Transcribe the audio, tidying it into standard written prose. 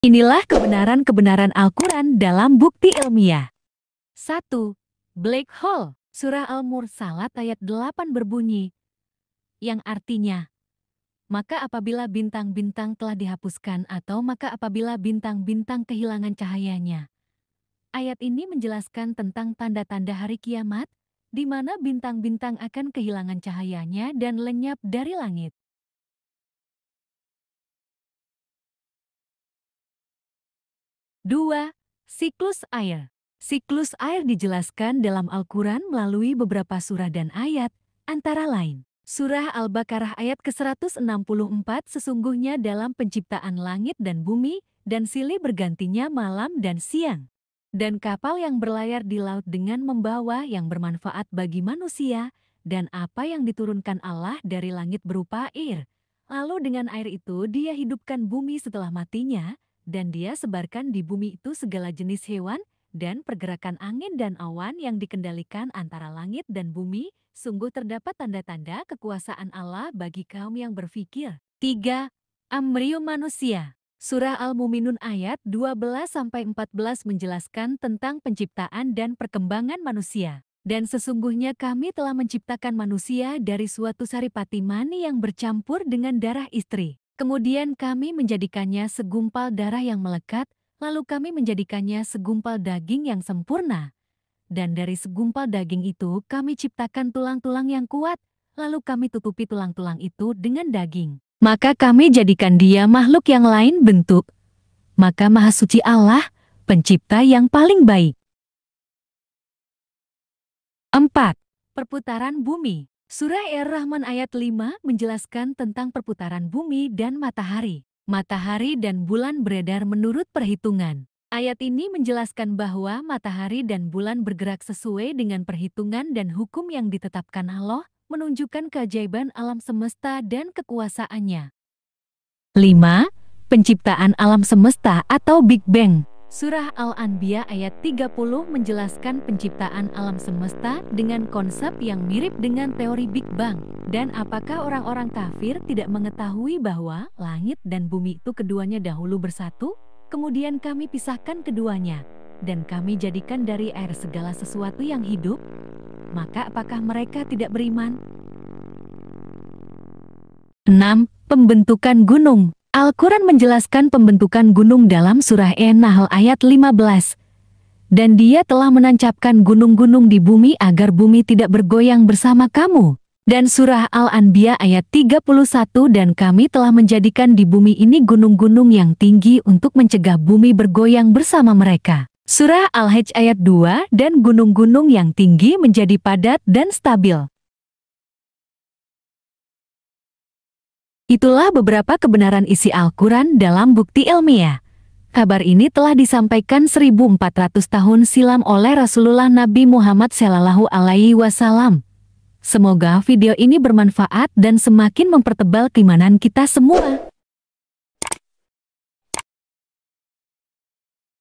Inilah kebenaran-kebenaran Al-Quran dalam bukti ilmiah. 1. Black hole. Surah Al-Mursalat ayat 8 berbunyi, yang artinya, maka apabila bintang-bintang telah dihapuskan atau maka apabila bintang-bintang kehilangan cahayanya. Ayat ini menjelaskan tentang tanda-tanda hari kiamat, di mana bintang-bintang akan kehilangan cahayanya dan lenyap dari langit. 2. Siklus air. Siklus air dijelaskan dalam Al-Quran melalui beberapa surah dan ayat, antara lain. Surah Al-Baqarah ayat ke-164 sesungguhnya dalam penciptaan langit dan bumi, dan silih bergantinya malam dan siang. Dan kapal yang berlayar di laut dengan membawa yang bermanfaat bagi manusia, dan apa yang diturunkan Allah dari langit berupa air. Lalu dengan air itu dia hidupkan bumi setelah matinya, dan dia sebarkan di bumi itu segala jenis hewan, dan pergerakan angin dan awan yang dikendalikan antara langit dan bumi, sungguh terdapat tanda-tanda kekuasaan Allah bagi kaum yang berfikir. 3. Amrium manusia. Surah Al-Muminun ayat 12-14 menjelaskan tentang penciptaan dan perkembangan manusia. Dan sesungguhnya kami telah menciptakan manusia dari suatu saripati mani yang bercampur dengan darah istri. Kemudian kami menjadikannya segumpal darah yang melekat, lalu kami menjadikannya segumpal daging yang sempurna. Dan dari segumpal daging itu kami ciptakan tulang-tulang yang kuat, lalu kami tutupi tulang-tulang itu dengan daging. Maka kami jadikan dia makhluk yang lain bentuk. Maka Maha Suci Allah, pencipta yang paling baik. 4. Perputaran bumi. Surah Ar-Rahman ayat 5 menjelaskan tentang perputaran bumi dan matahari. Matahari dan bulan beredar menurut perhitungan. Ayat ini menjelaskan bahwa matahari dan bulan bergerak sesuai dengan perhitungan dan hukum yang ditetapkan Allah, menunjukkan keajaiban alam semesta dan kekuasaannya. 5. Penciptaan alam semesta atau Big Bang. Surah Al-Anbiya ayat 30 menjelaskan penciptaan alam semesta dengan konsep yang mirip dengan teori Big Bang. Dan apakah orang-orang kafir tidak mengetahui bahwa langit dan bumi itu keduanya dahulu bersatu? Kemudian kami pisahkan keduanya, dan kami jadikan dari air segala sesuatu yang hidup? Maka apakah mereka tidak beriman? 6. Pembentukan gunung. Al-Quran menjelaskan pembentukan gunung dalam surah An-Nahl ayat 15. Dan dia telah menancapkan gunung-gunung di bumi agar bumi tidak bergoyang bersama kamu. Dan surah Al-Anbiya ayat 31 dan kami telah menjadikan di bumi ini gunung-gunung yang tinggi untuk mencegah bumi bergoyang bersama mereka. Surah Al-Hajj ayat 2 dan gunung-gunung yang tinggi menjadi padat dan stabil. Itulah beberapa kebenaran isi Al-Quran dalam bukti ilmiah. Kabar ini telah disampaikan 1400 tahun silam oleh Rasulullah Nabi Muhammad SAW. Semoga video ini bermanfaat dan semakin mempertebal keimanan kita semua.